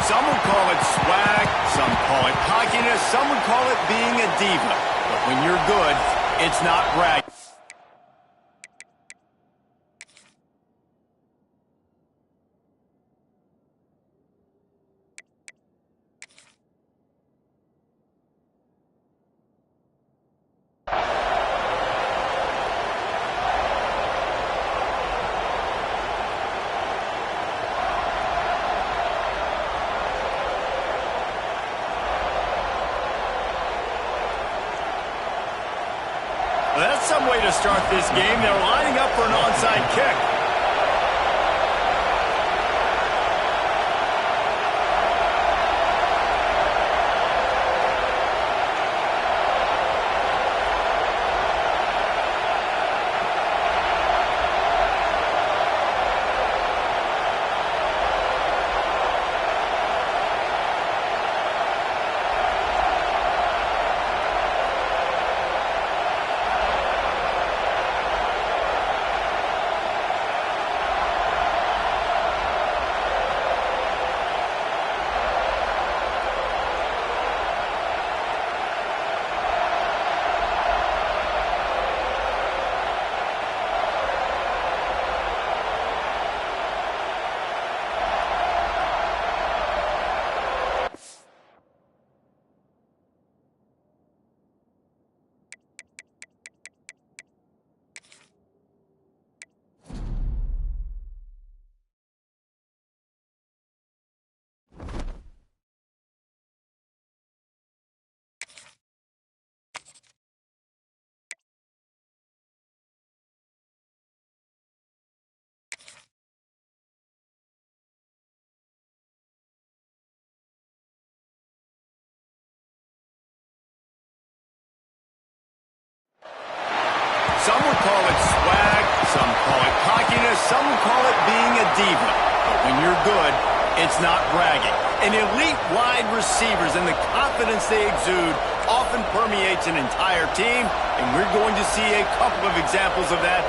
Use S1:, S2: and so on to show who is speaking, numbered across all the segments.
S1: Some would call it swag, some call it cockiness, some would call it being a diva. But when you're good, it's not bragging. Well, that's some way to start this game. They're lining up for an onside kick. Some would call it swag, some call it cockiness, some would call it being a diva. But when you're good, it's not bragging. And elite wide receivers and the confidence they exude often permeates an entire team, and we're going to see a couple of examples of that.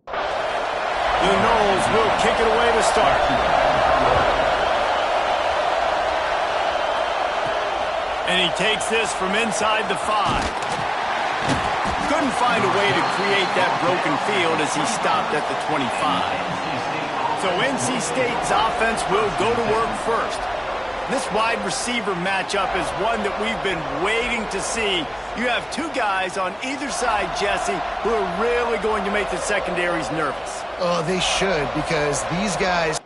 S1: The Knowles will kick it away to start. And he takes this from inside the 5. Couldn't find a way to create that broken field as he stopped at the 25. So NC State's offense will go to work first. This wide receiver matchup is one that we've been waiting to see. You have two guys on either side, Jesse, who are really going to make the secondaries nervous.
S2: Oh, they should, because these guys...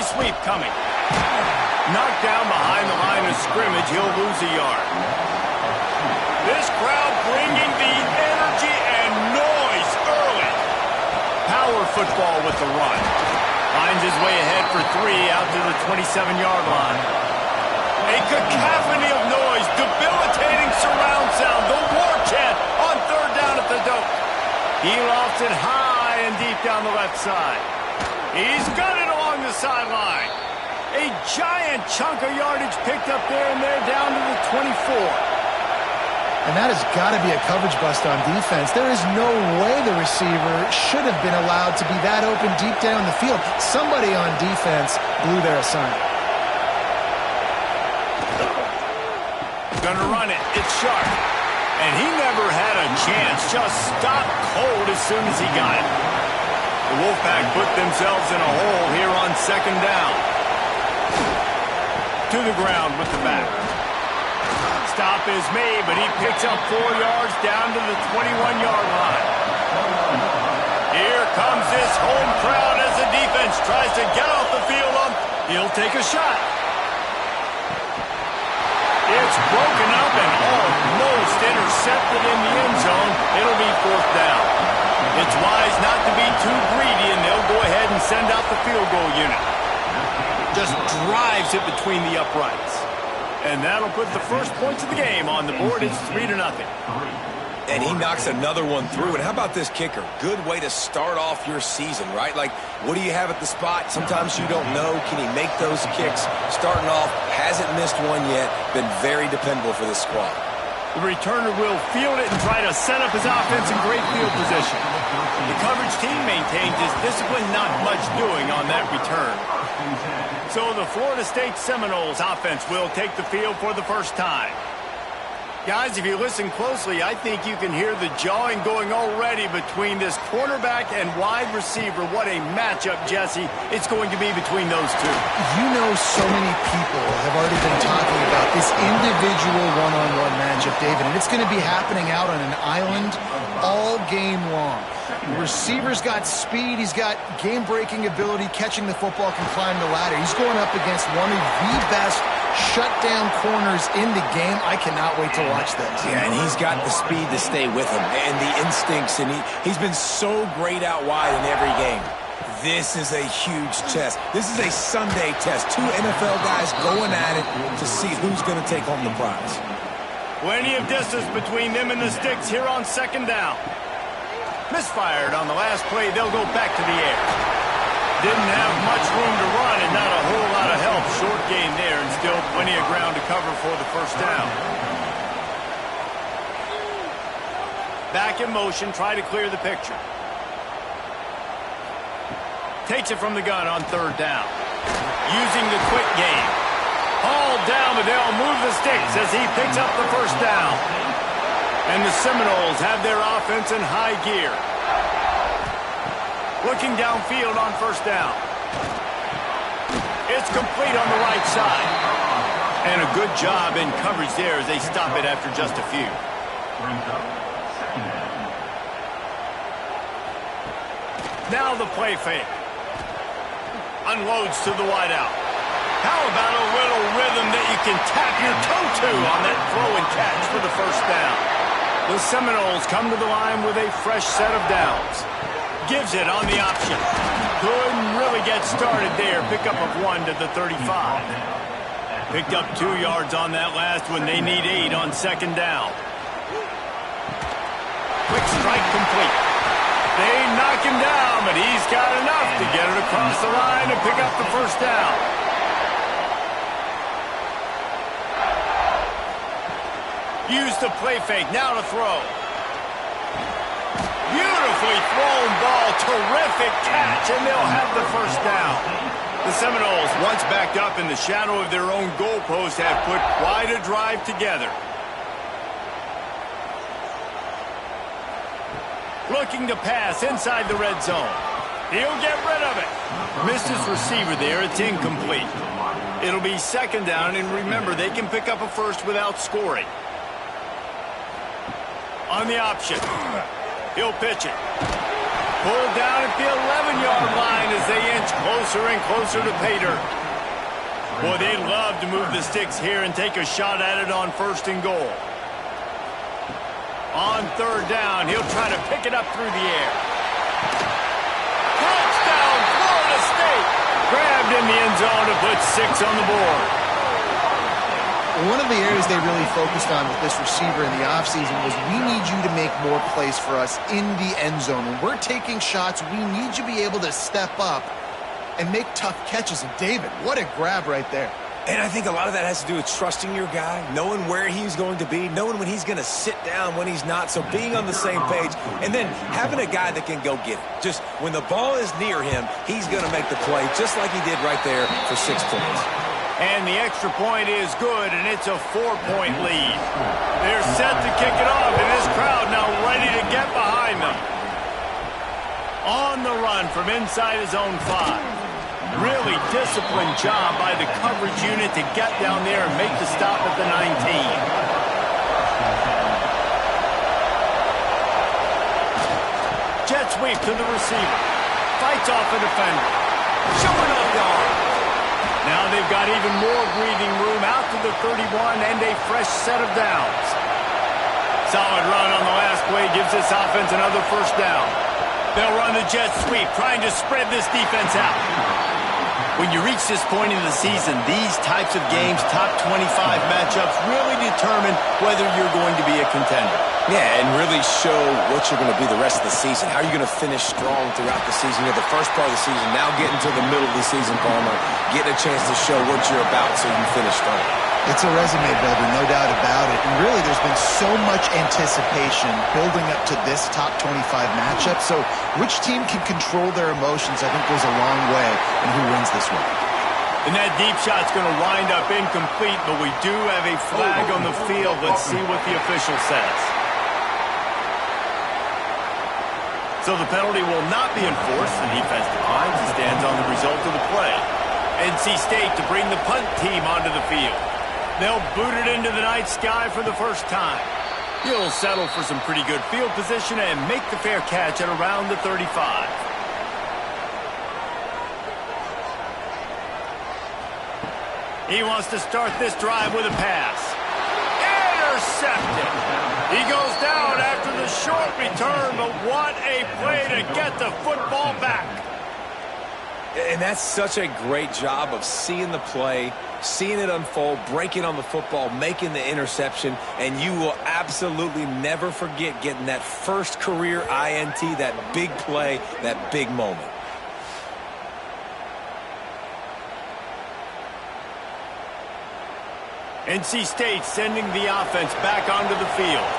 S1: Sweep coming. Knocked down behind the line of scrimmage. He'll lose a yard. This crowd bringing the energy and noise early. Power football with the run. Finds his way ahead for 3 out to the 27-yard line. A cacophony of noise. Debilitating surround sound. The war chant on 3rd down at the dope. He lofts it high and deep down the left side. He's got it along the sideline. A giant chunk of yardage picked up there, and they're down to the 24.
S2: And that has got to be a coverage bust on defense. There is no way the receiver should have been allowed to be that open deep down the field. Somebody on defense blew their assignment.
S1: Gonna run it. It's Sharp. And he never had a chance. Just stopped cold as soon as he got it. The Wolfpack put themselves in a hole here on 2nd down. To the ground with the back. Stop is made, but he picks up 4 yards down to the 21-yard line. Here comes this home crowd as the defense tries to get off the field. He'll take a shot. It's broken up and almost intercepted in the end zone. It'll be 4th down. It's wise not to be too greedy, and they'll go ahead and send out the field goal unit. Just drives it between the uprights. And that'll put the first points of the game on the board. It's 3-0.
S3: And he knocks another one through. And how about this kicker? Good way to start off your season, right? Like, what do you have at the spot? Sometimes you don't know. Can he make those kicks? Starting off, hasn't missed one yet. Been very dependable for this squad.
S1: The returner will field it and try to set up his offense in great field position. The coverage team maintains his discipline, not much doing on that return. So the Florida State Seminoles offense will take the field for the first time. Guys, if you listen closely, I think you can hear the jawing going already between this quarterback and wide receiver. What a matchup, Jesse, it's going to be between those two.
S2: You know, so many people have already been talking about this individual one-on-one matchup, David, and it's going to be happening out on an island all game long. The receiver's got speed. He's got game-breaking ability, catching the football, can climb the ladder. He's going up against one of the best shutdown corners in the game. I cannot wait to watch this.
S3: Yeah, and he's got the speed to stay with him and the instincts, and he's been so great out wide in every game. This is a huge test. This is a Sunday test. Two NFL guys going at it to see who's going to take home the prize.
S1: Plenty of distance between them and the sticks here on second down. Misfired on the last play. They'll go back to the air. Didn't have much room to run and not a whole lot of help. Short gain there and still plenty of ground to cover for the first down. Back in motion, try to clear the picture. Takes it from the gun on third down. Using the quick game. Hauled down, but they'll move the sticks as he picks up the first down. And the Seminoles have their offense in high gear. Looking downfield on first down. It's complete on the right side. And a good job in coverage there as they stop it after just a few. Now the play fake. Unloads to the wideout. How about a little rhythm that you can tap your toe to on that throw and catch for the first down? The Seminoles come to the line with a fresh set of downs. Gives it on the option. Couldn't really get started there. Pickup of 1 to the 35. Picked up 2 yards on that last one. They need 8 on second down. Quick strike complete. They knock him down, but he's got enough to get it across the line and pick up the first down. Use the play fake. Now to throw. Beautifully thrown ball. Terrific catch, and they'll have the first down. The Seminoles, once backed up in the shadow of their own goalpost, have put quite a drive together. Looking to pass inside the red zone. He'll get rid of it. Missed his receiver there. It's incomplete. It'll be second down, and remember, they can pick up a first without scoring. On the option. He'll pitch it. Pulled down at the 11-yard line as they inch closer and closer to pay dirt. Boy, they'd love to move the sticks here and take a shot at it on first and goal. On third down, he'll try to pick it up through the air. Touchdown, Florida State! Grabbed in the end zone to put 6 on the board.
S2: One of the areas they really focused on with this receiver in the offseason was we need you to make more plays for us in the end zone. When we're taking shots, we need you to be able to step up and make tough catches. And David, what a grab right there.
S3: And I think a lot of that has to do with trusting your guy, knowing where he's going to be, knowing when he's going to sit down, when he's not, so being on the same page, and then having a guy that can go get it. Just when the ball is near him, he's going to make the play, just like he did right there for 6 points.
S1: And the extra point is good, and it's a 4-point lead. They're set to kick it off, and this crowd now ready to get behind them. On the run from inside his own 5. Really disciplined job by the coverage unit to get down there and make the stop at the 19. Jet sweep to the receiver. Fights off a defender. Showing off the arm. Now they've got even more breathing room out to the 31 and a fresh set of downs. Solid run on the last play gives this offense another first down. They'll run the jet sweep, trying to spread this defense out. When you reach this point in the season, these types of games, top 25 matchups, really determine whether you're going to be a contender.
S3: Yeah, and really show what you're going to be the rest of the season. How are you going to finish strong throughout the season? You're the first part of the season, now getting to the middle of the season, Palmer. Getting a chance to show what you're about so you finish strong.
S2: It's a resume builder, no doubt about it. And really, there's been so much anticipation building up to this top 25 matchup. So which team can control their emotions, I think, goes a long way in who wins this one.
S1: And that deep shot's going to wind up incomplete, but we do have a flag on the field. Let's see what the official says. So the penalty will not be enforced. The defense declines and stands on the result of the play. NC State to bring the punt team onto the field. They'll boot it into the night sky for the first time. He'll settle for some pretty good field position and make the fair catch at around the 35. He wants to start this drive with a pass. Intercepted. He goes down after the short return, but what a play to get the football back.
S3: And that's such a great job of seeing the play, seeing it unfold, breaking on the football, making the interception, and you will absolutely never forget getting that first career INT, that big play, that big moment.
S1: NC State sending the offense back onto the field.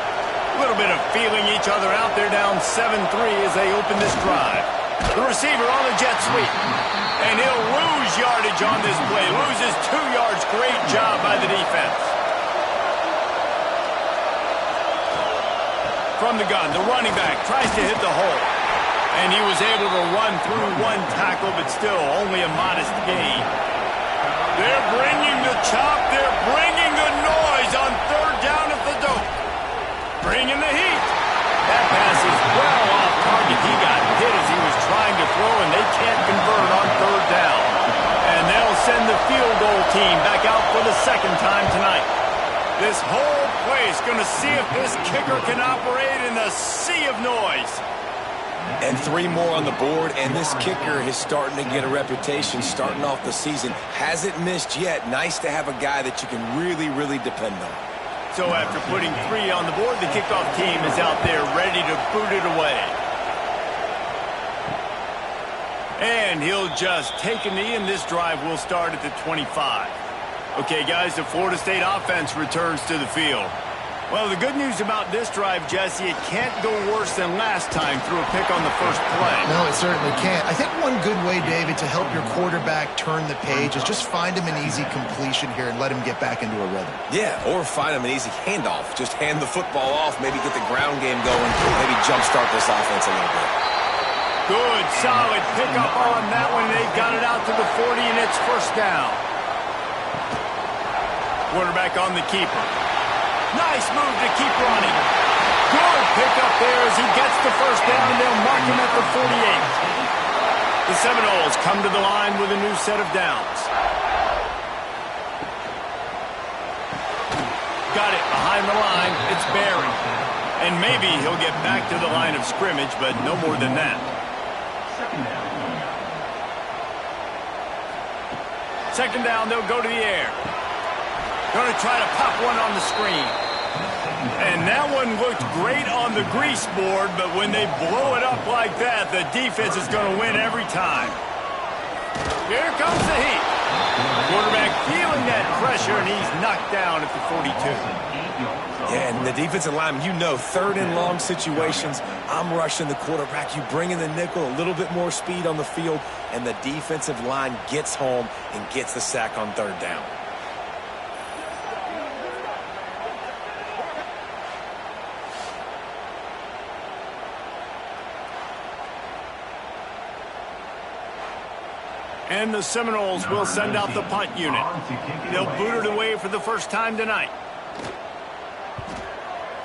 S1: A little bit of feeling each other out. They're down 7-3 as they open this drive. The receiver on the jet sweep. And he'll lose yardage on this play. Loses 2 yards. Great job by the defense. From the gun, the running back tries to hit the hole. And he was able to run through 1 tackle, but still only a modest gain. They're bringing the chop. They're bringing the noise on 3rd down at the dope. Bringing the heat. That pass is well off target. He got hit as he was trying to throw, and they can't convert on 3rd down. And they'll send the field goal team back out for the 2nd time tonight. This whole place going to see if this kicker can operate in the sea of noise.
S3: And 3 more on the board, and this kicker is starting to get a reputation starting off the season. Hasn't missed yet. Nice to have a guy that you can really, really depend on.
S1: So after putting 3 on the board, the kickoff team is out there ready to boot it away. And he'll just take a knee, and this drive will start at the 25. Okay, guys, the Florida State offense returns to the field. Well, the good news about this drive, Jesse, it can't go worse than last time through a pick on the first play.
S2: No, it certainly can't. I think one good way, David, to help your quarterback turn the page is just find him an easy completion here and let him get back into a rhythm.
S3: Yeah, or find him an easy handoff. Just hand the football off, maybe get the ground game going, maybe jumpstart this offense a little bit.
S1: Good, solid pickup on that one. They got it out to the 40, and it's 1st down. Quarterback on the keeper. Nice move to keep running. Good pickup there as he gets the 1st down, and they'll mark him at the 48. The Seminoles come to the line with a new set of downs. Got it behind the line. It's Barry. And maybe he'll get back to the line of scrimmage, but no more than that. 2nd down, they'll go to the air. Going to try to pop one on the screen. And that one looked great on the grease board, but when they blow it up like that, the defense is going to win every time. Here comes the heat. Quarterback feeling that pressure, and he's knocked down at the 42.
S3: Yeah, and the defensive line, you know, 3rd and long situations, I'm rushing the quarterback. You bring in the nickel, a little bit more speed on the field, and the defensive line gets home and gets the sack on 3rd down.
S1: And the Seminoles will send out the punt unit. They'll boot it away for the 1st time tonight.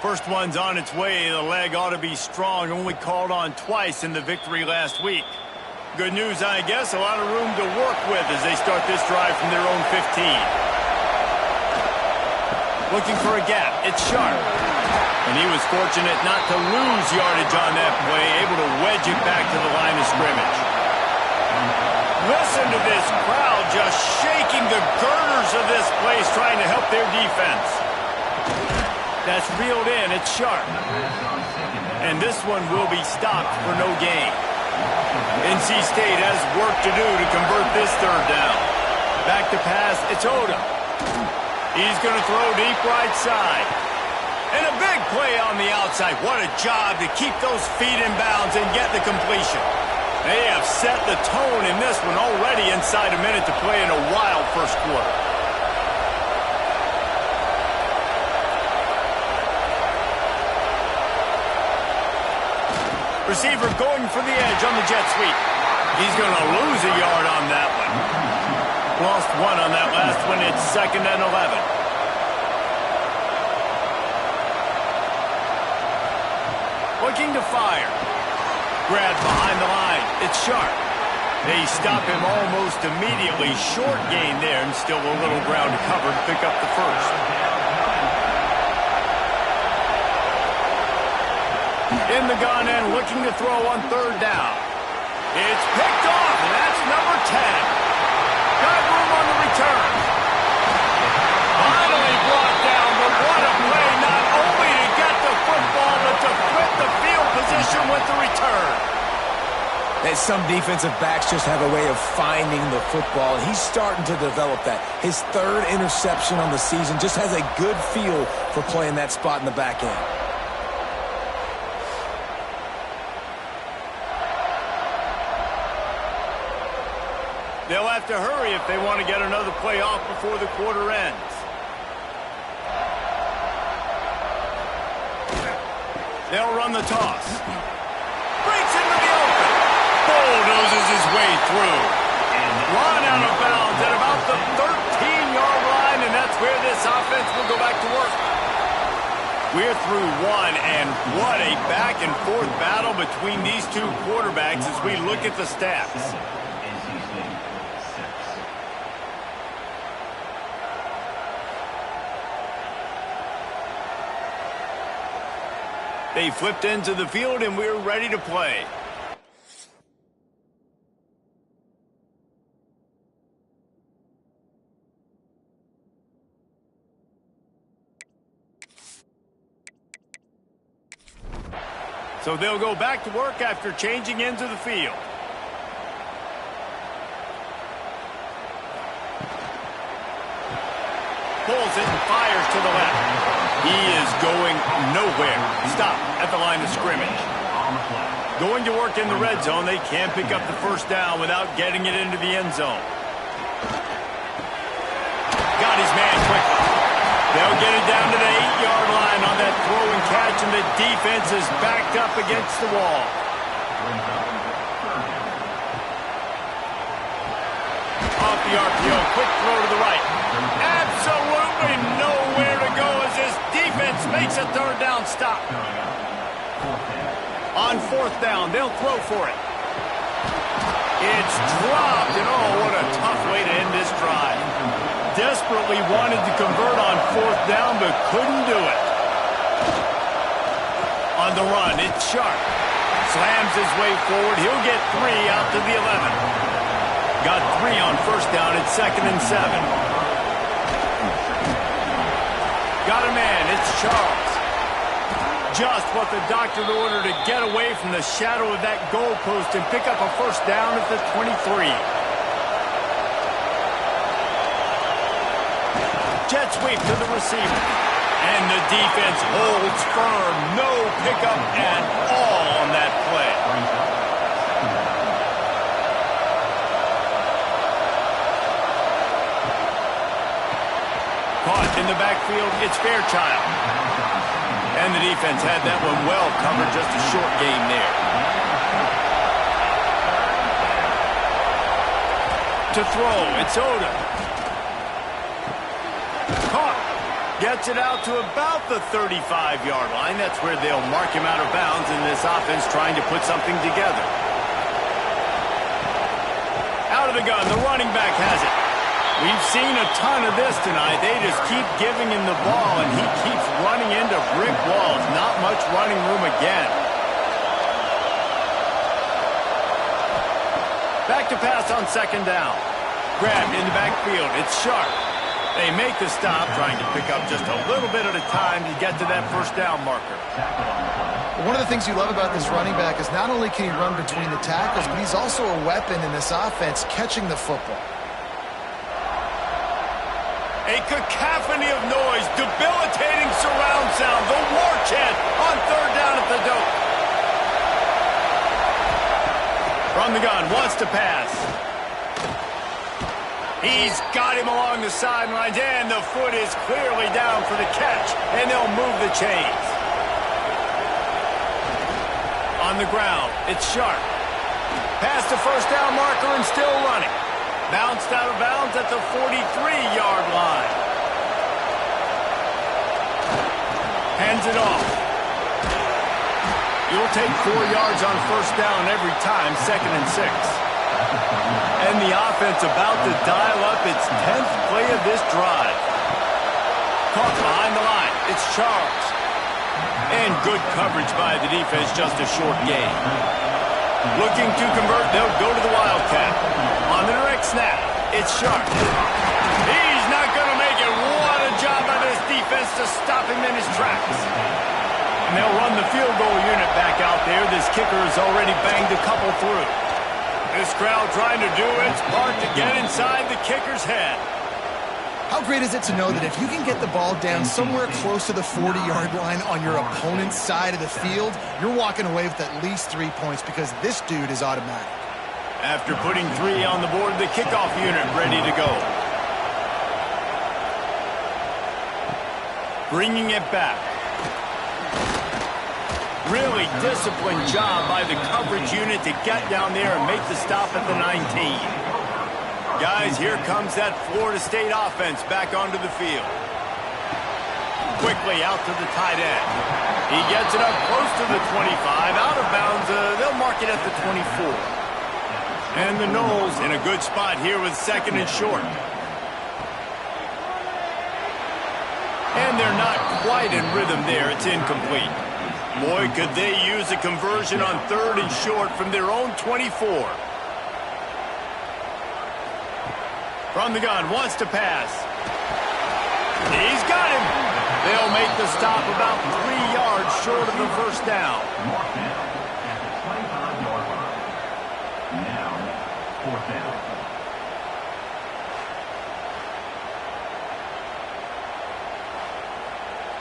S1: First one's on its way. The leg ought to be strong. Only called on twice in the victory last week. Good news, I guess. A lot of room to work with as they start this drive from their own 15. Looking for a gap. It's Sharp. And he was fortunate not to lose yardage on that play, able to wedge edge it back to the line of scrimmage. Listen to this crowd just shaking the girders of this place trying to help their defense. That's reeled in. It's sharp. And this one will be stopped for no gain. NC State has work to do to convert this third down. Back to pass. It's Odom. He's going to throw deep right side. And a big play on the outside. What a job to keep those feet in bounds and get the completion. They have set the tone in this one already inside a minute to play in a wild first quarter. Receiver going for the edge on the jet sweep. He's going to lose a yard on that one. Lost one on that last one. It's 2nd and 11. Looking to fire. Grabbed behind the line. It's sharp. They stop him almost immediately. Short gain there and still a little ground to cover to pick up the first. In the gun and looking to throw on third down. It's picked off, and that's number 10. Got room on the return. Finally brought down, but what a play, not only to get the football, but to flip the field position with the return.
S3: That some defensive backs just have a way of finding the football, and he's starting to develop that. His 3rd interception on the season just has a good feel for playing that spot in the back end.
S1: They'll have to hurry if they want to get another play off before the quarter ends. They'll run the toss. Breaks into the open. Bulldozes his way through. Run out of bounds at about the 13-yard line, and that's where this offense will go back to work. We're through one, and what a back-and-forth battle between these two quarterbacks as we look at the stats. They flipped into the field, and we're ready to play. So they'll go back to work after changing into the field. Pulls it and fires to the left. He is going nowhere. Stop at the line of scrimmage. Going to work in the red zone. They can't pick up the first down without getting it into the end zone. Got his man quickly. They'll get it down to the 8-yard line on that throw and catch, and the defense is backed up against the wall. Off the RPO, quick throw to the right. Absolutely nowhere to go as this defense makes a third down stop. On 4th down, they'll throw for it. It's dropped, and oh, what a tough way to end this drive. Desperately wanted to convert on 4th down, but couldn't do it. On the run, it's sharp. Slams his way forward. He'll get 3 out to the 11. Got 3 on first down. It's 2nd and 7. Got a man. It's Charles. Just what the doctor ordered to get away from the shadow of that goalpost and pick up a first down at the 23. Jet sweep to the receiver. And the defense holds firm. No pickup at all on that play. Caught in the backfield, it's Fairchild. And the defense had that one well covered, just a short gain there. To throw, it's Odom. Caught. Gets it out to about the 35-yard line. That's where they'll mark him out of bounds in this offense trying to put something together. Out of the gun, the running back has it. We've seen a ton of this tonight. They just keep giving him the ball, and he keeps running into brick walls. Not much running room again. Back to pass on second down. Grabbed in the backfield. It's Sharp. They make the stop, trying to pick up just a little bit at a time to get to that first down marker.
S2: One of the things you love about this running back is not only can he run between the tackles, but he's also a weapon in this offense catching the football.
S1: A cacophony of noise, debilitating surround sound, the war chant on third down at the dope. From the gun, wants to pass. He's got him along the sidelines, and the foot is clearly down for the catch, and they'll move the chains. On the ground, it's Sharp. Past the first down marker and still running. Bounced out of bounds at the 43-yard line. Hands it off. You'll take 4 yards on first down every time, 2nd and 6. And the offense about to dial up its 10th play of this drive. Caught behind the line. It's Charles. And good coverage by the defense, just a short gain. Looking to convert, they'll go to the Wildcat. On the direct snap, it's Sharp. He's not going to make it. What a job by this defense to stop him in his tracks. And they'll run the field goal unit back out there. This kicker has already banged a couple through. This crowd trying to do its part to get inside the kicker's head.
S2: How great is it to know that if you can get the ball down somewhere close to the 40-yard line on your opponent's side of the field, you're walking away with at least 3 points because this dude is automatic.
S1: After putting 3 on the board, the kickoff unit ready to go. Bringing it back. Really disciplined job by the coverage unit to get down there and make the stop at the 19. Guys, here comes that Florida State offense back onto the field. Quickly out to the tight end. He gets it up close to the 25. Out of bounds, they'll mark it at the 24. And the Noles in a good spot here with 2nd and short. And they're not quite in rhythm there. It's incomplete. Boy, could they use a conversion on 3rd and short from their own 24. From the gun, wants to pass. He's got him. They'll make the stop about 3 yards short of the first down.
S4: Now, 4th down.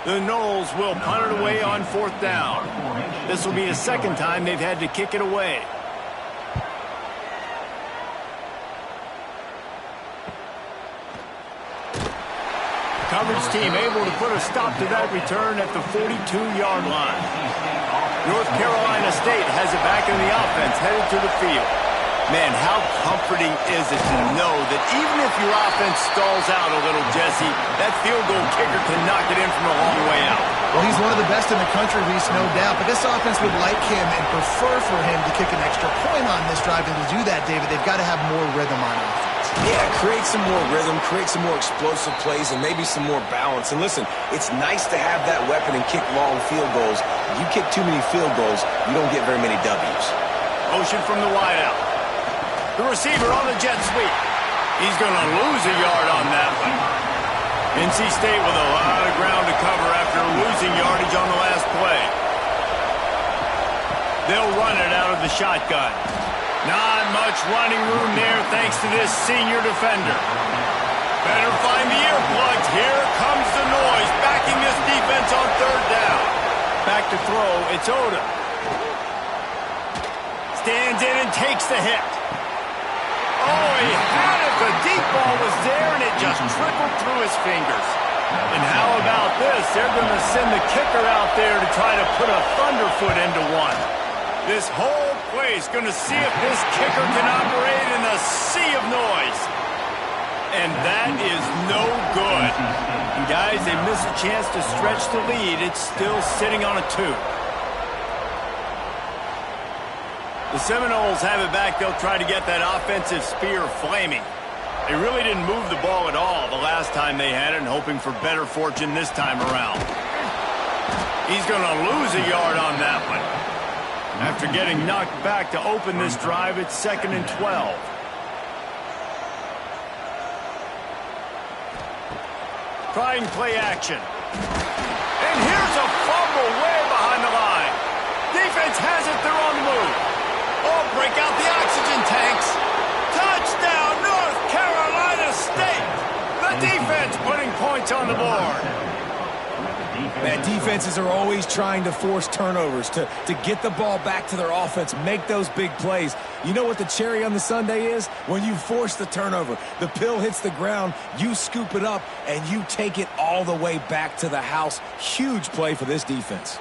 S1: The Noles will punt it away on 4th down. This will be the 2nd time they've had to kick it away. Coverage team able to put a stop to that return at the 42-yard line. North Carolina State has it back in the offense, headed to the field. Man, how comforting is it to know that even if your offense stalls out a little, Jesse, that field goal kicker can knock it in from a long way out.
S2: Well, he's one of the best in the country, Reese, no doubt. But this offense would like him and prefer for him to kick an extra point on this drive. And to do that, David, they've got to have more rhythm on offense.
S3: Yeah, create some more rhythm, create some more explosive plays, and maybe some more balance. And listen, it's nice to have that weapon and kick long field goals. If you kick too many field goals, you don't get very many W's.
S1: Motion from the wideout. The receiver on the jet sweep. He's going to lose a yard on that one. NC State with a lot of ground to cover after losing yardage on the last play. They'll run it out of the shotgun. Not much running room there thanks to this senior defender. Better find the earplugs. Here comes the noise, backing this defense on 3rd down. Back to throw, it's Oda. Stands in and takes the hit. Oh, he had it. The deep ball was there, and it just trickled through his fingers. And how about this? They're going to send the kicker out there to try to put a thunderfoot into one. This whole place going to see if this kicker can operate in a sea of noise. And that is no good. And guys, they miss a chance to stretch the lead. It's still sitting on a 2. The Seminoles have it back. They'll try to get that offensive spear flaming. They really didn't move the ball at all the last time they had it, and hoping for better fortune this time around. He's going to lose a yard on that one. After getting knocked back to open this drive, it's 2nd and 12. Trying play action. And here's a fumble way behind the line. Defense has it, they're on the move. Oh, break out the oxygen tanks. Touchdown, North Carolina State. The defense putting points on the board.
S3: Man, defenses are always trying to force turnovers to get the ball back to their offense, make those big plays. You know what the cherry on the sundae is? When you force the turnover, the pill hits the ground, you scoop it up, and you take it all the way back to the house. Huge play for this defense.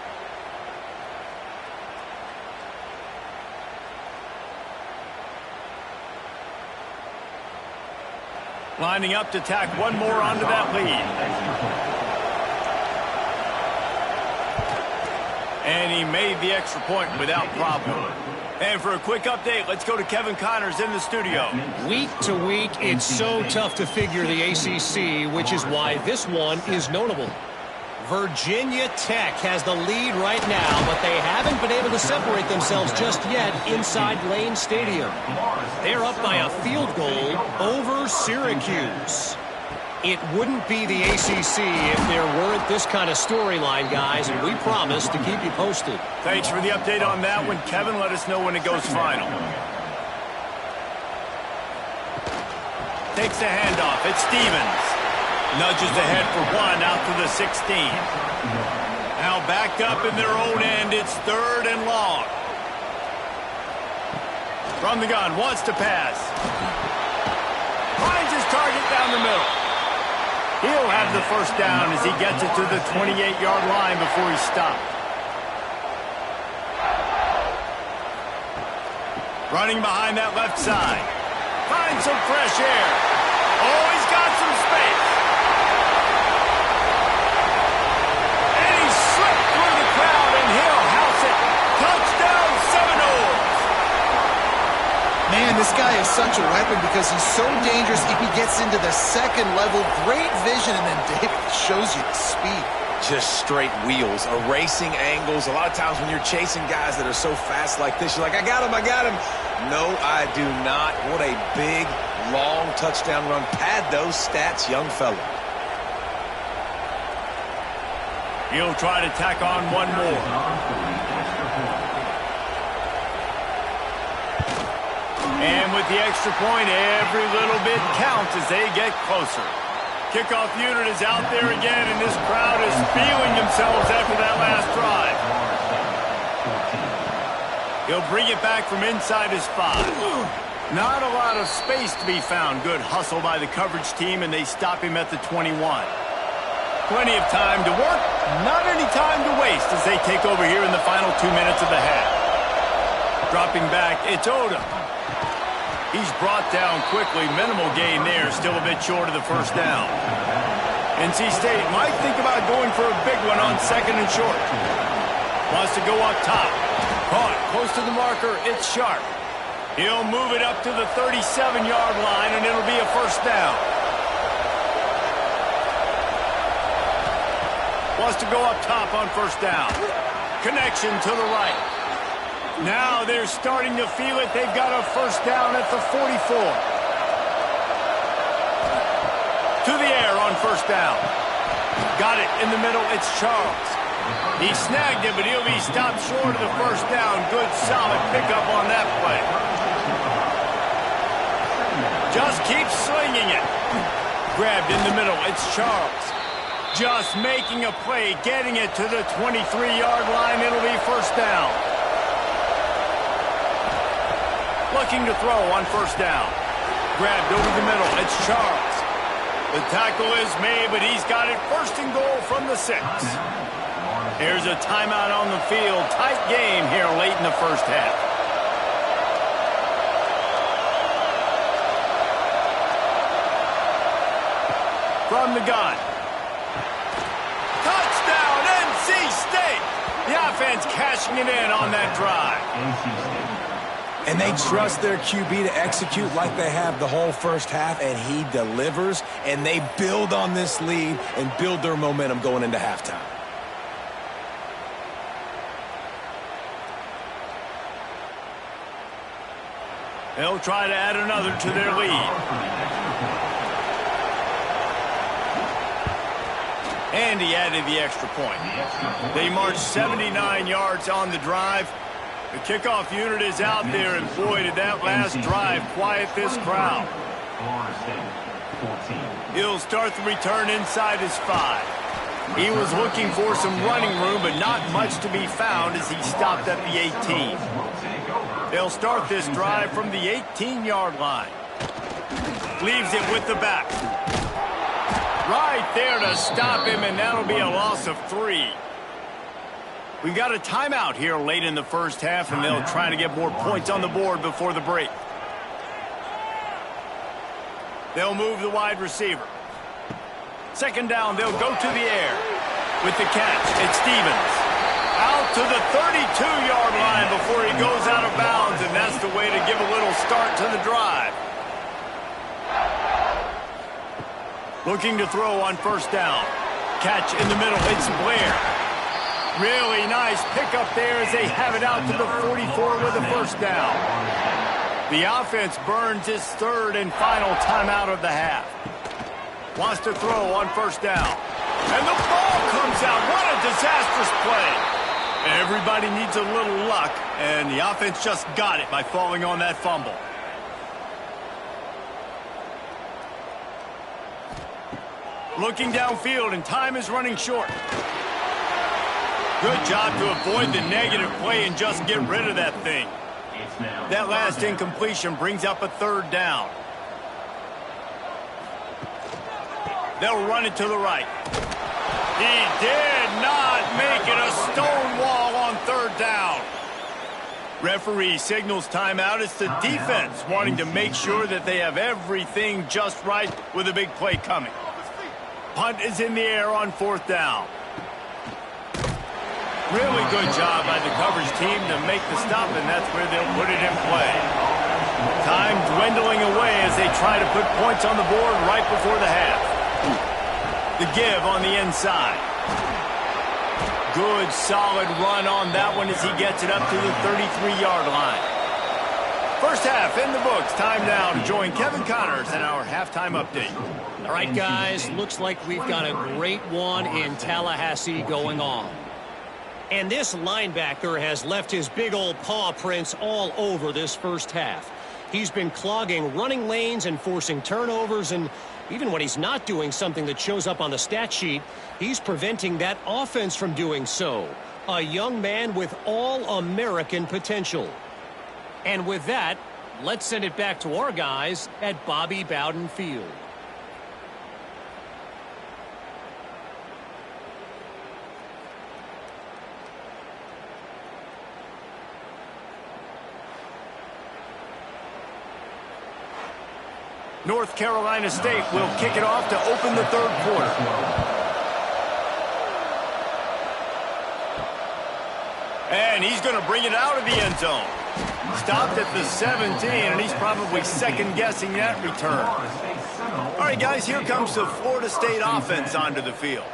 S1: Lining up to tack one more onto that lead. And he made the extra point without problem. And for a quick update, let's go to Kevin Connors in the studio.
S4: Week to week, it's so tough to figure the ACC, which is why this one is notable. Virginia Tech has the lead right now, but they haven't been able to separate themselves just yet inside Lane Stadium. They're up by a field goal over Syracuse. It wouldn't be the ACC if there weren't this kind of storyline, guys, and we promise to keep you posted.
S1: Thanks for the update on that one, Kevin. Let us know when it goes final. Takes the handoff. It's Stevens. Nudges ahead for one out to the 16. Now backed up in their own end. It's 3rd and long. From the gun, wants to pass. Finds his target down the middle. He'll have the first down as he gets it to the 28-yard line before he stopped. Running behind that left side. Finds some fresh air. Oh, he's got some space. And he slipped through the crowd, and he'll house it. Touchdown, Seminoles.
S2: Man, this guy is such a weapon because he's so dangerous. If he gets into the second level, great vision, and then David shows you the speed.
S3: Just straight wheels, erasing angles. A lot of times when you're chasing guys that are so fast like this, you're like, I got him, I got him. No, I do not. What a big, long touchdown run. Pad those stats, young fella.
S1: He'll try to tack on one more. And with the extra point, every little bit counts as they get closer. Kickoff unit is out there again, and this crowd is feeling themselves after that last drive. He'll bring it back from inside his 5. Not a lot of space to be found. Good hustle by the coverage team, and they stop him at the 21. Plenty of time to work, not any time to waste as they take over here in the final 2 minutes of the half. Dropping back, it's Odom. He's brought down quickly. Minimal gain there. Still a bit short of the first down. NC State might think about going for a big one on 2nd and short. Wants to go up top. Caught close to the marker. It's Sharp. He'll move it up to the 37-yard line, and it'll be a first down. Wants to go up top on first down. Connection to the right. Now they're starting to feel it. They've got a first down at the 44. To the air on first down. Got it in the middle. It's Charles. He snagged it, but he'll be stopped short of the first down. Good, solid pickup on that play. Just keep slinging it. Grabbed in the middle. It's Charles. Just making a play, getting it to the 23-yard line. It'll be first down. Looking to throw on first down. Grabbed over the middle. It's Charles. The tackle is made, but he's got it first and goal from the 6. Here's a timeout on the field. Tight game here late in the first half. From the gun. Touchdown, NC State. The offense cashing it in on that drive.
S3: And they trust their QB to execute like they have the whole first half, and he delivers, and they build on this lead and build their momentum going into halftime.
S1: They'll try to add another to their lead. And he added the extra point. They marched 79 yards on the drive. The kickoff unit is out there, and boy, did that last drive quiet this crowd. He'll start the return inside his 5. He was looking for some running room, but not much to be found as he stopped at the 18. They'll start this drive from the 18-yard line. Leaves it with the back. Right there to stop him, and that'll be a loss of 3. We got a timeout here late in the first half, and they'll try to get more points on the board before the break. They'll move the wide receiver. Second down, they'll go to the air. With the catch, it's Stevens. Out to the 32-yard line before he goes out of bounds, and that's the way to give a little start to the drive. Looking to throw on first down. Catch in the middle, it's Blair. Really nice pickup there as they have it out to the 44 with a first down. The offense burns his third and final timeout of the half. Wants to throw on first down. And the ball comes out. What a disastrous play. Everybody needs a little luck, and the offense just got it by falling on that fumble. Looking downfield, and time is running short. Good job to avoid the negative play and just get rid of that thing. That last incompletion brings up a third down. They'll run it to the right. He did not make it a stone wall on third down. Referee signals timeout. It's the defense wanting to make sure that they have everything just right with a big play coming. Punt is in the air on fourth down. Really good job by the coverage team to make the stop, and that's where they'll put it in play. Time dwindling away as they try to put points on the board right before the half. The give on the inside. Good, solid run on that one as he gets it up to the 33-yard line. First half in the books. Time now to join Kevin Connors in our halftime update.
S4: All right, guys, looks like we've got a great one in Tallahassee going on. And this linebacker has left his big old paw prints all over this first half. He's been clogging running lanes and forcing turnovers, and even when he's not doing something that shows up on the stat sheet, he's preventing that offense from doing so. A young man with all-American potential. And with that, let's send it back to our guys at Bobby Bowden Field.
S1: North Carolina State will kick it off to open the third quarter. And he's going to bring it out of the end zone. Stopped at the 17, and he's probably second-guessing that return. All right, guys, here comes the Florida State offense onto the field.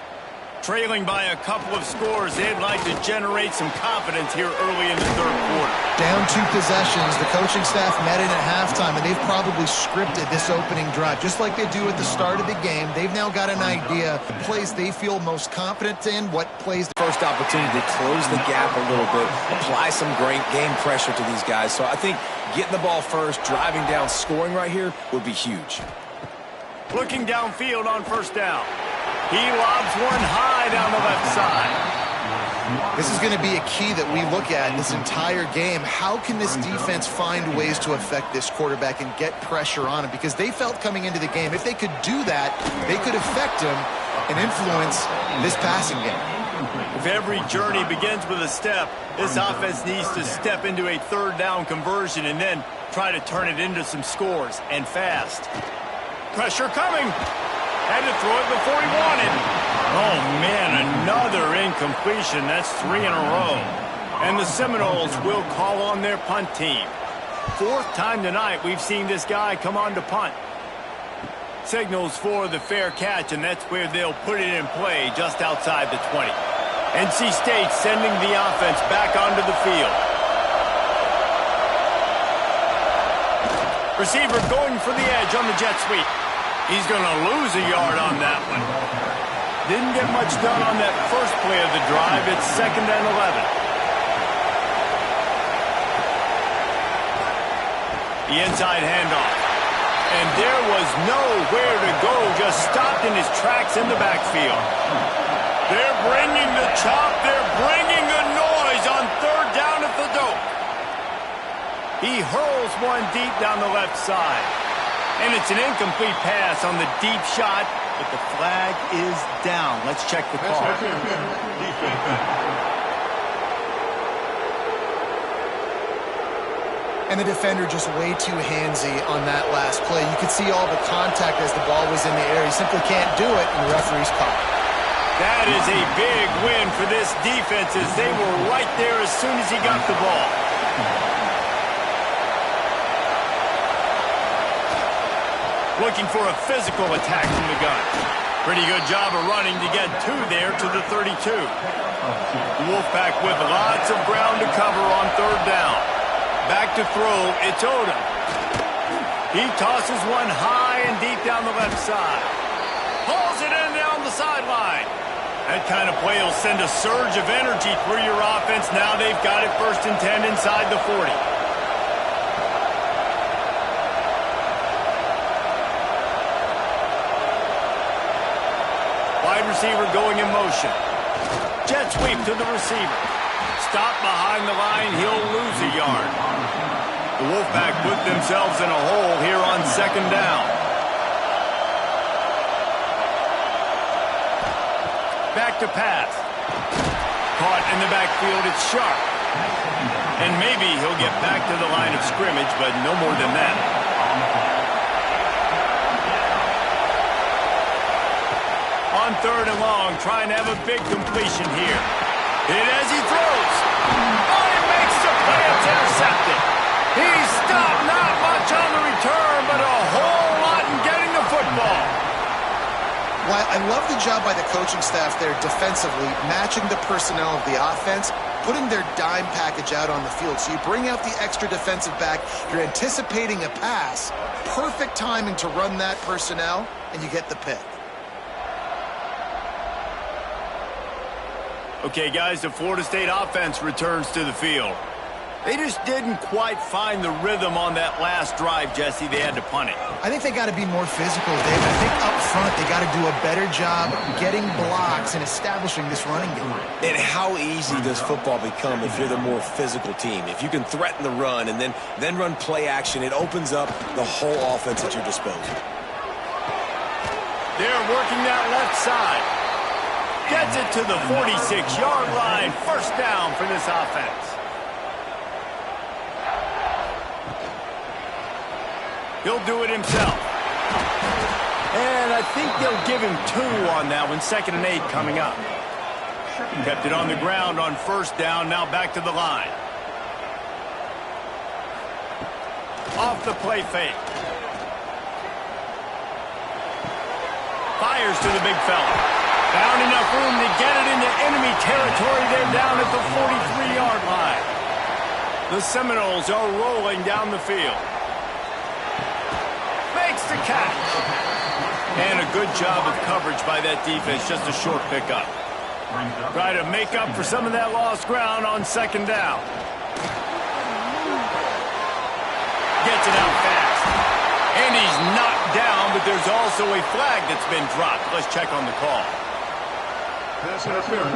S1: Trailing by a couple of scores, they'd like to generate some confidence here early in the third quarter.
S2: Down 2 possessions, the coaching staff met in at halftime, and they've probably scripted this opening drive. Just like they do at the start of the game, they've now got an idea of the plays they feel most confident in, what plays.
S3: First opportunity to close the gap a little bit, apply some great game pressure to these guys. So I think getting the ball first, driving down, scoring right here would be huge.
S1: Looking downfield on first down. He lobs one high down the left side.
S2: This is going to be a key that we look at this entire game. How can this defense find ways to affect this quarterback and get pressure on him? Because they felt coming into the game, if they could do that, they could affect him and influence this passing game.
S1: If every journey begins with a step, this offense needs to step into a third down conversion and then try to turn it into some scores, and fast. Pressure coming. Had to throw it before he wanted. Oh, man, another incompletion. That's 3 in a row. And the Seminoles will call on their punt team. 4th time tonight we've seen this guy come on to punt. Signals for the fair catch, and that's where they'll put it in play just outside the 20. NC State sending the offense back onto the field. Receiver going for the edge on the jet sweep. He's going to lose a yard on that one. Didn't get much done on that first play of the drive. It's 2nd and 11. The inside handoff. And there was nowhere to go. Just stopped in his tracks in the backfield. They're bringing the chop. They're bringing the noise on 3rd down at the dope. He hurls one deep down the left side. And it's an incomplete pass on the deep shot, but the flag is down. Let's check the call.
S2: And the defender just way too handsy on that last play. You could see all the contact as the ball was in the air. He simply can't do it, and the referee's caught.
S1: That is a big win for this defense as they were right there as soon as he got the ball. Looking for a physical attack from the gun. Pretty good job of running to get 2 there to the 32. The Wolfpack with lots of ground to cover on 3rd down. Back to throw, it's Odom. He tosses one high and deep down the left side. Pulls it in down the sideline. That kind of play will send a surge of energy through your offense. Now they've got it 1st and 10 inside the 40. Wide receiver going in motion. Jet sweep to the receiver. Stop behind the line, he'll lose a yard. The Wolfpack put themselves in a hole here on 2nd down. Back to pass. Caught in the backfield, it's Sharp. And maybe he'll get back to the line of scrimmage, but no more than that. On 3rd and long, trying to have a big completion here. Hit as he throws. Oh, he makes the play. It's intercepted. He's stopped. Not much on the return, but a whole lot in getting the football.
S2: Well, I love the job by the coaching staff there defensively, matching the personnel of the offense, putting their dime package out on the field. So you bring out the extra defensive back, you're anticipating a pass, perfect timing to run that personnel, and you get the pick.
S1: Okay, guys, the Florida State offense returns to the field. They just didn't quite find the rhythm on that last drive, Jesse. They had to punt it.
S2: I think they got to be more physical, Dave. I think up front they got to do a better job getting blocks and establishing this running game.
S3: And how easy does football become if you're the more physical team? If you can threaten the run and then run play action, it opens up the whole offense at your disposal.
S1: They're working that left side. Gets it to the 46-yard line. 1st down for this offense. He'll do it himself. And I think they'll give him 2 on that one. 2nd and 8 coming up. Kept it on the ground on 1st down. Now back to the line. Off the play fake. Fires to the big fella. Found enough room to get it into enemy territory. They're down at the 43-yard line. The Seminoles are rolling down the field. Makes the catch. And a good job of coverage by that defense. Just a short pickup. Try to make up for some of that lost ground on 2nd down. Gets it out fast. And he's knocked down, but there's also a flag that's been dropped. Let's check on the call.
S5: Pass interference.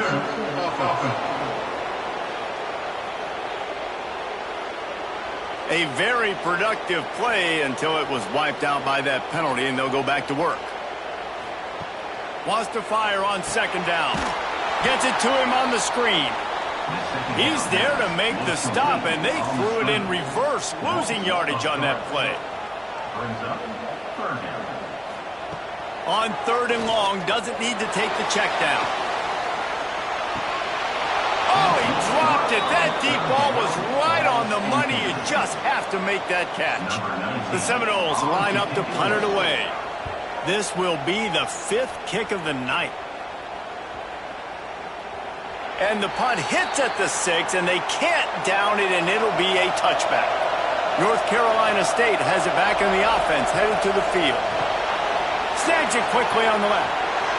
S1: A very productive play until it was wiped out by that penalty, and they'll go back to work. Wants to fire on 2nd down. Gets it to him on the screen. He's there to make the stop, and they threw it in reverse, losing yardage on that play. On 3rd and long, doesn't need to take the check down. Oh, he dropped it. That deep ball was right on the money. You just have to make that catch. The Seminoles line up to punt it away. This will be the 5th kick of the night. And the punt hits at the 6, and they can't down it, and it'll be a touchback. North Carolina State has it back in the offense, headed to the field. Snags it quickly on the left.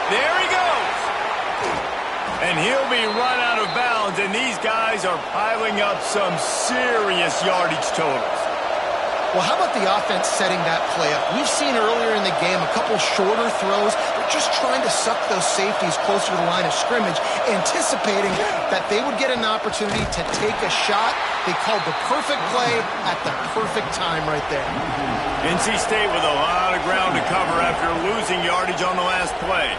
S1: There he goes! And he'll be run out of bounds, and these guys are piling up some serious yardage totals.
S2: Well, how about the offense setting that play up? We've seen earlier in the game a couple shorter throws. They're just trying to suck those safeties closer to the line of scrimmage, anticipating that they would get an opportunity to take a shot. They called the perfect play at the perfect time right there.
S1: NC State with a lot of ground to cover after losing yardage on the last play.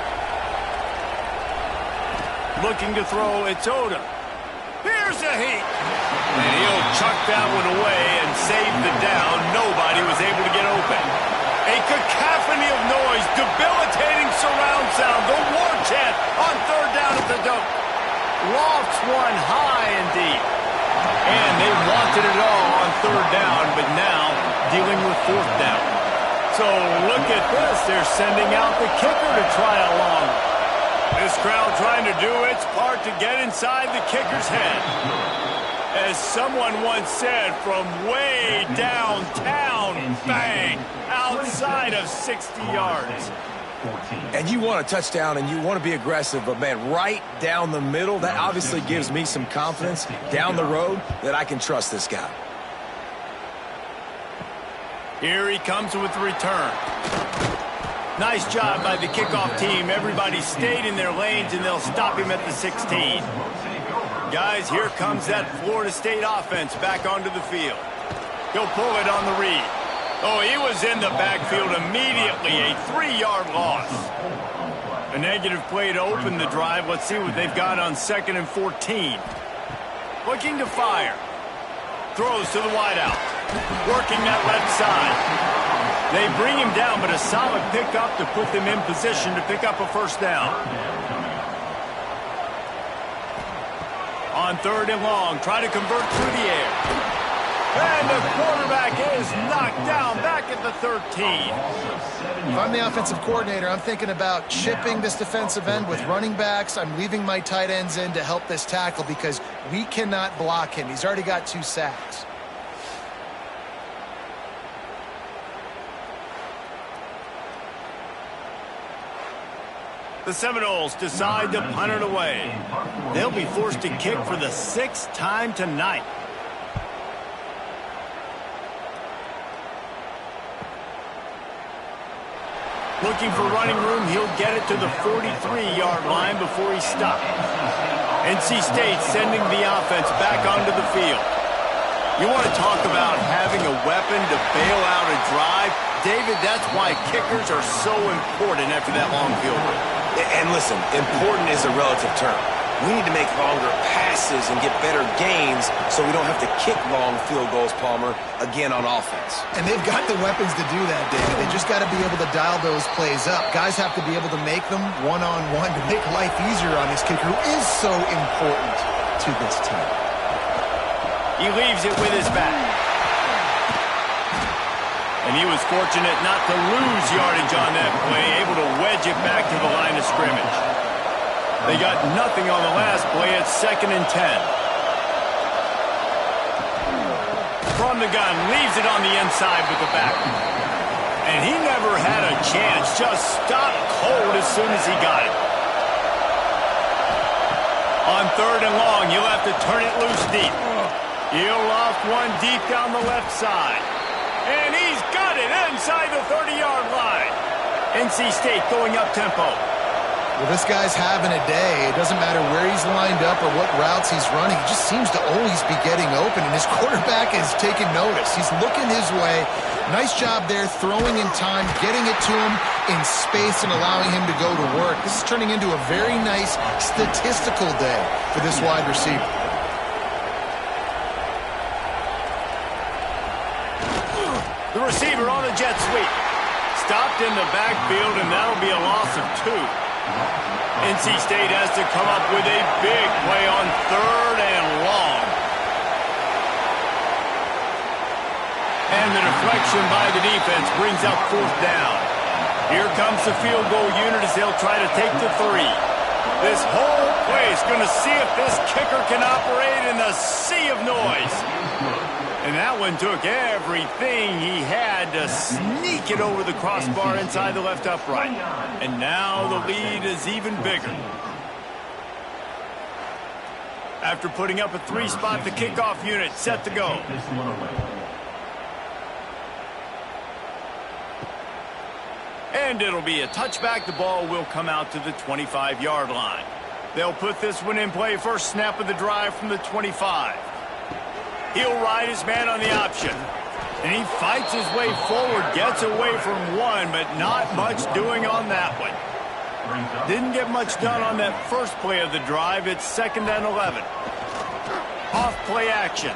S1: Looking to throw, it's Odom. Here's a heat. And he'll chuck that one away and save the down. Nobody was able to get open. A cacophony of noise, debilitating surround sound, the war chant on third down at the dope. Lofts one high and deep. And they wanted it all on third down, but now dealing with fourth down. So look at this. They're sending out the kicker to try a long one. This crowd trying to do its part to get inside the kicker's head. As someone once said, from way downtown, bang, outside of 60 yards.
S3: And you want a touchdown and you want to be aggressive, but, man, right down the middle, that obviously gives me some confidence down the road that I can trust this guy.
S1: Here he comes with the return. Nice job by the kickoff team. Everybody stayed in their lanes, and they'll stop him at the 16. Guys, here comes that Florida State offense back onto the field. He'll pull it on the read. Oh, he was in the backfield immediately. A 3-yard loss. A negative play to open the drive. Let's see what they've got on 2nd and 14. Looking to fire. Throws to the wideout. Working that left side. They bring him down, but a solid pickup to put them in position to pick up a first down. On 3rd and long, try to convert through the air. And the quarterback is knocked down back at the 13.
S2: If I'm the offensive coordinator, I'm thinking about chipping this defensive end with running backs. I'm leaving my tight ends in to help this tackle because we cannot block him. He's already got 2 sacks.
S1: The Seminoles decide to punt it away. They'll be forced to kick for the 6th time tonight. Looking for running room, he'll get it to the 43-yard line before he stopped. NC State sending the offense back onto the field. You want to talk about having a weapon to bail out a drive? David, that's why kickers are so important after that long field goal.
S3: And listen, important is a relative term. We need to make longer passes and get better gains so we don't have to kick long field goals, Palmer, again on offense.
S2: And they've got the weapons to do that, David. They just got to be able to dial those plays up. Guys have to be able to make them one-on-one to make life easier on this kicker who is so important to this team.
S1: He leaves it with his back. And he was fortunate not to lose yardage on that play, able to wedge it back to the line of scrimmage. They got nothing on the last play at 2nd and 10. From the gun, leaves it on the inside with the back. And he never had a chance, just stopped cold as soon as he got it. On 3rd and long, you'll have to turn it loose deep. He'll loft one deep down the left side. And he's got it inside the 30-yard line. NC State going up tempo.
S2: Well, this guy's having a day. It doesn't matter where he's lined up or what routes he's running. He just seems to always be getting open, and his quarterback is taking notice. He's looking his way. Nice job there, throwing in time, getting it to him in space and allowing him to go to work. This is turning into a very nice statistical day for this wide receiver.
S1: The receiver on a jet sweep. Stopped in the backfield, and that'll be a loss of 2. NC State has to come up with a big play on 3rd and long. And the deflection by the defense brings up 4th down. Here comes the field goal unit as they'll try to take the 3. This whole place going to see if this kicker can operate in the sea of noise. And that one took everything he had to sneak it over the crossbar inside the left upright. And now the lead is even bigger. After putting up a 3-spot, the kickoff unit set to go. And it'll be a touchback. The ball will come out to the 25-yard line. They'll put this one in play. First snap of the drive from the 25. He'll ride his man on the option. And he fights his way forward, gets away from one, but not much doing on that one. Didn't get much done on that first play of the drive. It's 2nd and 11. Off play action.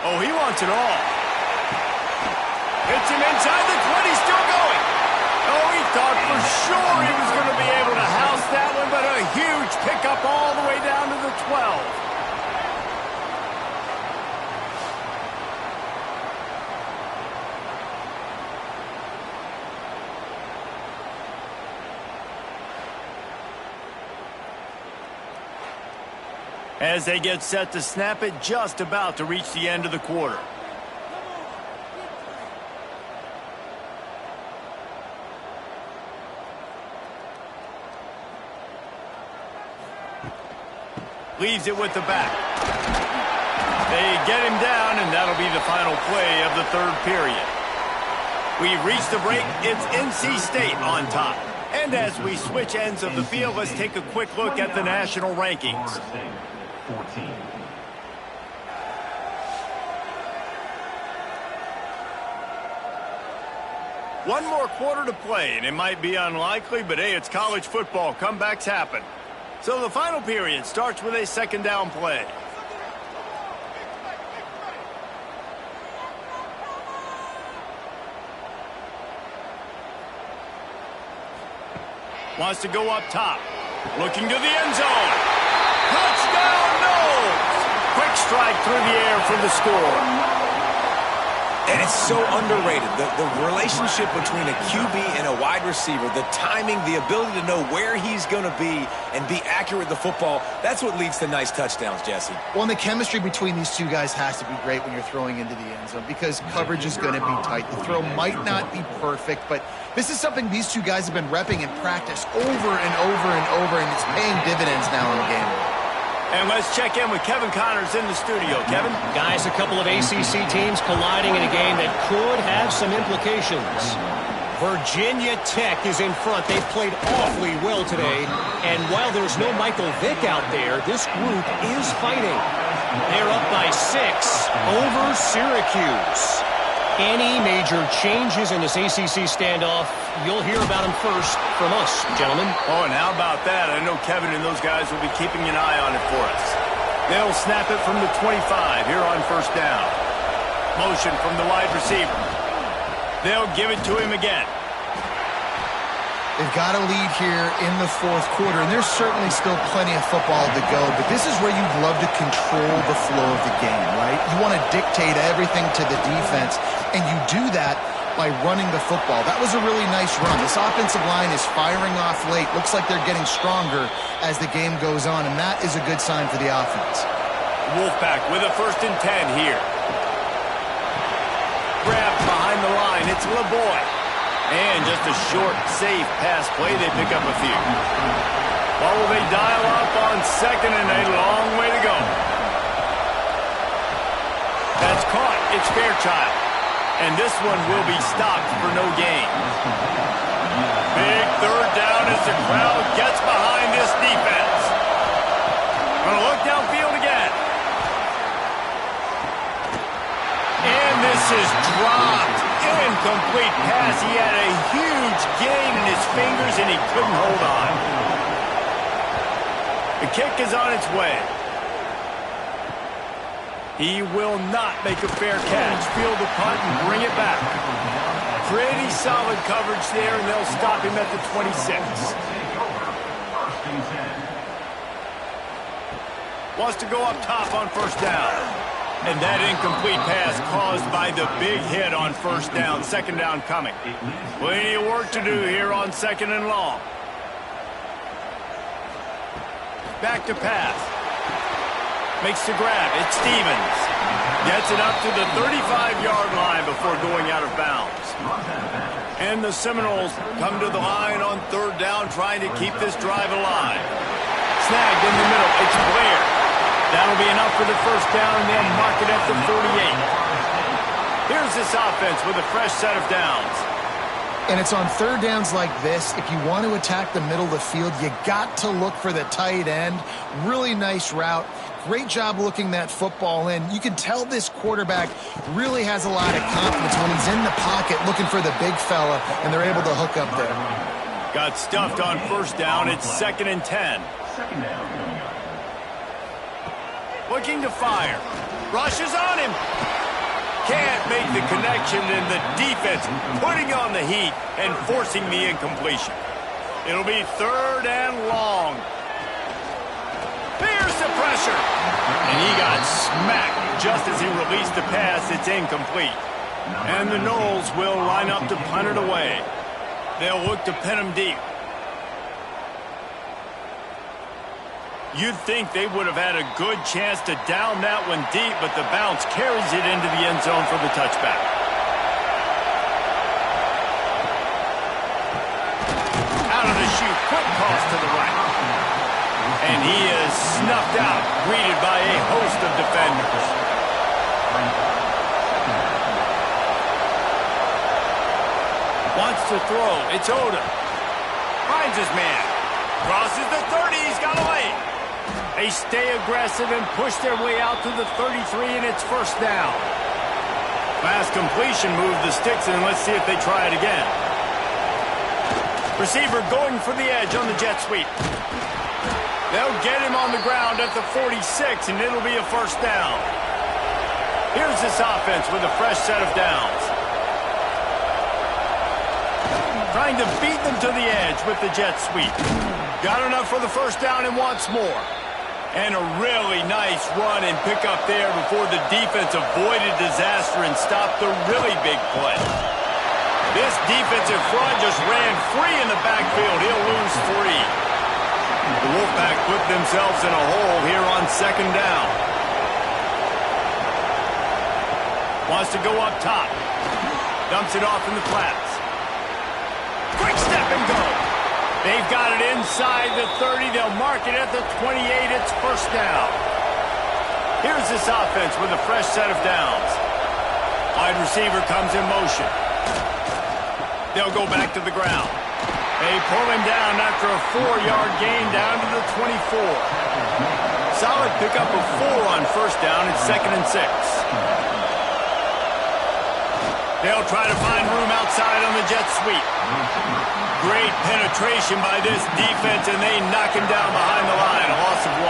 S1: Oh, he wants it all. Hits him inside the 20, still going. Oh, he thought for sure he was going to be able to house that one, but a huge pickup all the way down to the 12. As they get set to snap it, just about to reach the end of the quarter. Leaves it with the back. They get him down, and that'll be the final play of the 3rd period. We've reached the break. It's NC State on top. And as we switch ends of the field, let's take a quick look at the national rankings.
S5: 14.
S1: One more quarter to play, and it might be unlikely, but hey, it's college football. Comebacks happen. So the final period starts with a 2nd down play. Wants to go up top. Looking to the end zone. Touchdown, Knowles! Quick strike through the air for the score.
S3: And it's so underrated. The relationship between a QB and a wide receiver, the timing, the ability to know where he's going to be and be accurate with the football, that's what leads to nice touchdowns, Jesse.
S2: Well, and the chemistry between these two guys has to be great when you're throwing into the end zone because coverage is going to be tight. The throw might not be perfect, but this is something these two guys have been repping in practice over and over and over, and it's paying dividends now in the game.
S1: And let's check in with Kevin Connors in the studio. Kevin?
S4: Guys, a couple of ACC teams colliding in a game that could have some implications. Virginia Tech is in front. They've played awfully well today. And while there's no Michael Vick out there, this group is fighting. They're up by 6 over Syracuse. Any major changes in this ACC standoff, you'll hear about them first from us, gentlemen.
S1: Oh, and how about that? I know Kevin and those guys will be keeping an eye on it for us. They'll snap it from the 25 here on 1st down. Motion from the wide receiver. They'll give it to him again.
S2: They've got a lead here in the 4th quarter, and there's certainly still plenty of football to go, but this is where you'd love to control the flow of the game, right? You want to dictate everything to the defense, and you do that by running the football. That was a really nice run. This offensive line is firing off late. Looks like they're getting stronger as the game goes on, and that is a good sign for the offense.
S1: Wolfpack with a 1st and 10 here. Grabbed behind the line. It's LeBoy. And just a short, safe pass play. They pick up a few. Well, will they dial up on 2nd and a long way to go? That's caught. It's Fairchild. And this one will be stopped for no gain. Big 3rd down as the crowd gets behind this defense. Gonna look downfield again. And this is dropped. Incomplete pass. He had a huge gain in his fingers, and he couldn't hold on. The kick is on its way. He will not make a fair catch. Field the punt and bring it back. Pretty solid coverage there, and they'll stop him at the 26. Wants to go up top on 1st down. And that incomplete pass caused by the big hit on 1st down. 2nd down coming. Plenty of work to do here on 2nd and long. Back to pass. Makes the grab. It's Stevens. Gets it up to the 35-yard line before going out of bounds. And the Seminoles come to the line on third down, trying to keep this drive alive. Snagged in the middle. It's Blair. That'll be enough for the first down, and they'll mark it at the 48. Here's this offense with a fresh set of downs.
S2: And it's on third downs like this, if you want to attack the middle of the field, you got to look for the tight end. Really nice route. Great job looking that football in. You can tell this quarterback really has a lot of confidence when he's in the pocket looking for the big fella, and they're able to hook up there.
S1: Got stuffed on first down. It's 2nd and 10. Looking to fire. Rushes on him. Can't make the connection, and the defense putting on the heat and forcing the incompletion. It'll be 3rd and long. Here's the pressure. And he got smacked just as he released the pass. It's incomplete. And the Noles will line up to punt it away. They'll look to pin him deep. You'd think they would have had a good chance to down that one deep, but the bounce carries it into the end zone for the touchback. Out of the chute, quick toss to the right. And he is snuffed out, greeted by a host of defenders. Wants to throw. It's Odom. Finds his man. Crosses the 30. He's got away. They stay aggressive and push their way out to the 33, and it's first down. Fast completion, move the sticks, and let's see if they try it again. Receiver going for the edge on the jet sweep. They'll get him on the ground at the 46, and it'll be a first down. Here's this offense with a fresh set of downs. Trying to beat them to the edge with the jet sweep. Got enough for the first down and wants more. And a really nice run and pick up there before the defense avoided disaster and stopped the really big play. This defensive front just ran free in the backfield. He'll lose 3. The Wolfpack put themselves in a hole here on 2nd down. Wants to go up top. Dumps it off in the flats. Quick step and go. They've got it inside the 30. They'll mark it at the 28. It's first down. Here's this offense with a fresh set of downs. Wide receiver comes in motion. They'll go back to the ground. They pull him down after a 4-yard gain down to the 24. Solid pickup of 4 on first down. It's 2nd and 6. They'll try to find room outside on the jet sweep. Great penetration by this defense, and they knock him down behind the line. A loss of 1.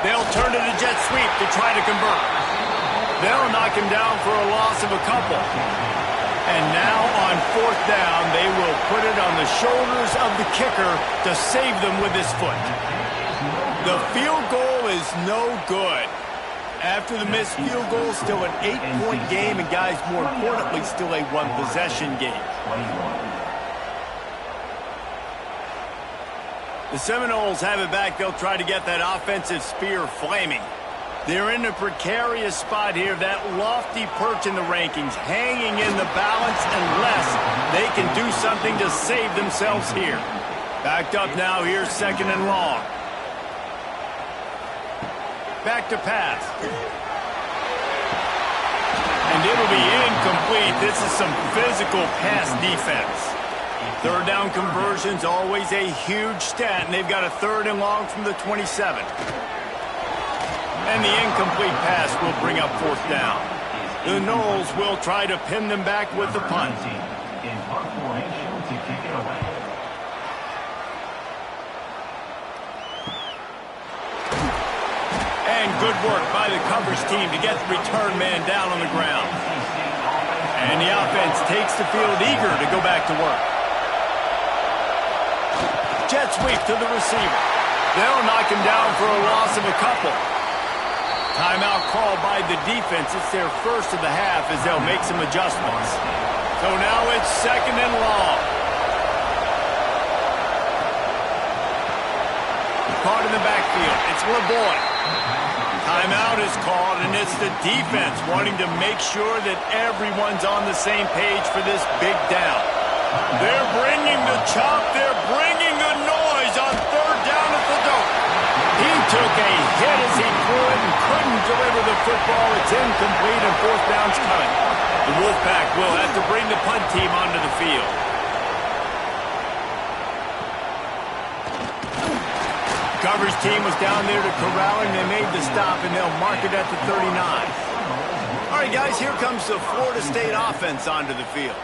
S1: They'll turn to the jet sweep to try to convert. They'll knock him down for a loss of a couple. And now on 4th down, they will put it on the shoulders of the kicker to save them with his foot. The field goal is no good. After the missed field goal, still an 8-point game, and guys, more importantly, still a 1-possession game. The Seminoles have it back. They'll try to get that offensive spear flaming. They're in a precarious spot here, that lofty perch in the rankings, hanging in the balance unless they can do something to save themselves here. Backed up now, here's 2nd and long. Back to pass. And it'll be incomplete. This is some physical pass defense. 3rd down conversions, always a huge stat, and they've got a 3rd and long from the 27. And the incomplete pass will bring up 4th down. The Noles will try to pin them back with the punt. And good work by the coverage team to get the return man down on the ground. And the offense takes the field eager to go back to work. Jet sweep to the receiver. They'll knock him down for a loss of a couple. Timeout called by the defense. It's their first of the half as they'll make some adjustments. So now it's 2nd and long. the backfield. It's LeBoy. Timeout is called, and it's the defense wanting to make sure that everyone's on the same page for this big down. They're bringing the chop. They're bringing the noise on third down at the dope. He took a hit as he threw it and couldn't deliver the football. It's incomplete, and fourth down's coming. The Wolfpack will have to bring the punt team onto the field. Coverage team was down there to corral him. They made the stop, and they'll mark it at the 39. All right, guys, here comes the Florida State offense onto the field.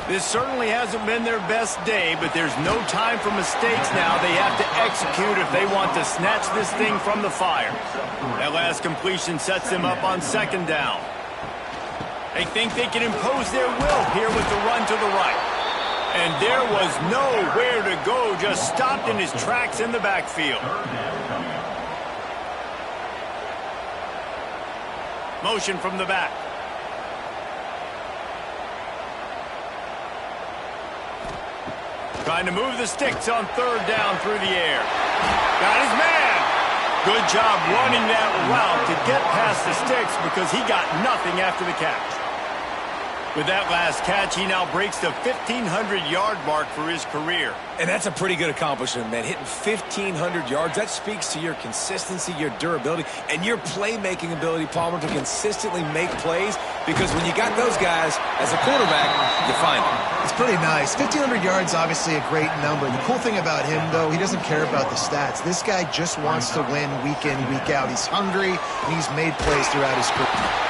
S1: This certainly hasn't been their best day, but there's no time for mistakes now. They have to execute if they want to snatch this thing from the fire. That last completion sets them up on second down. They think they can impose their will here with the run to the right. And there was nowhere to go, just stopped in his tracks in the backfield. Motion from the back. Trying to move the sticks on third down through the air. Got his man. Good job running that route to get past the sticks because he got nothing after the catch. With that last catch, he now breaks the 1,500-yard mark for his career.
S3: And that's a pretty good accomplishment, man. Hitting 1,500 yards, that speaks to your consistency, your durability, and your playmaking ability, Palmer, to consistently make plays. Because when you got those guys as a quarterback, you find them.
S2: It's pretty nice. 1,500 yards, obviously a great number. The cool thing about him, though, he doesn't care about the stats. This guy just wants to win week in, week out. He's hungry, and he's made plays throughout his career.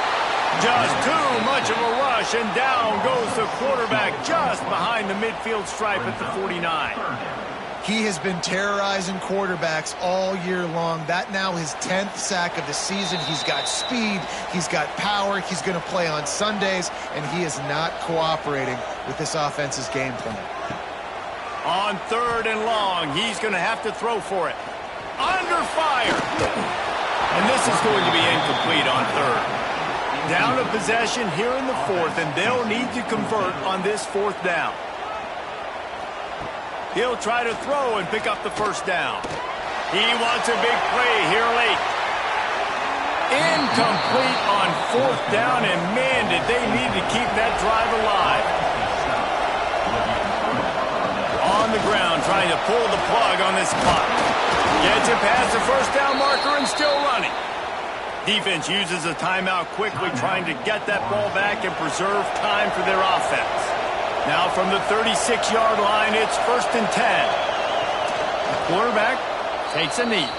S1: Just too much of a rush, and down goes the quarterback just behind the midfield stripe at the 49.
S2: He has been terrorizing quarterbacks all year long. That now his 10th sack of the season. He's got speed. He's got power. He's going to play on Sundays, and he is not cooperating with this offense's game plan.
S1: On third and long, he's going to have to throw for it. Under fire. And this is going to be incomplete on third. Down a possession here in the fourth, and they'll need to convert on this fourth down. He'll try to throw and pick up the first down. He wants a big play here late. Incomplete on fourth down, and man, did they need to keep that drive alive. On the ground, trying to pull the plug on this clock. Gets it past the first down marker and still running. Defense uses a timeout quickly, trying to get that ball back and preserve time for their offense. Now from the 36-yard line, it's 1st and 10. The quarterback takes a knee.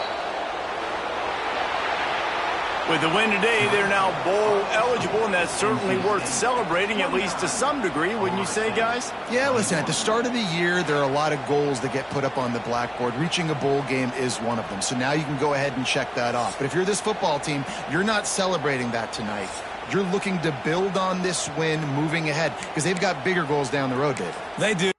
S1: With the win today, they're now bowl eligible, and that's certainly worth celebrating, at least to some degree, wouldn't you say, guys?
S2: Yeah, listen, at the start of the year, there are a lot of goals that get put up on the blackboard. Reaching a bowl game is one of them. So now you can go ahead and check that off. But if you're this football team, you're not celebrating that tonight. You're looking to build on this win moving ahead because they've got bigger goals down the road, Dave.
S3: They do.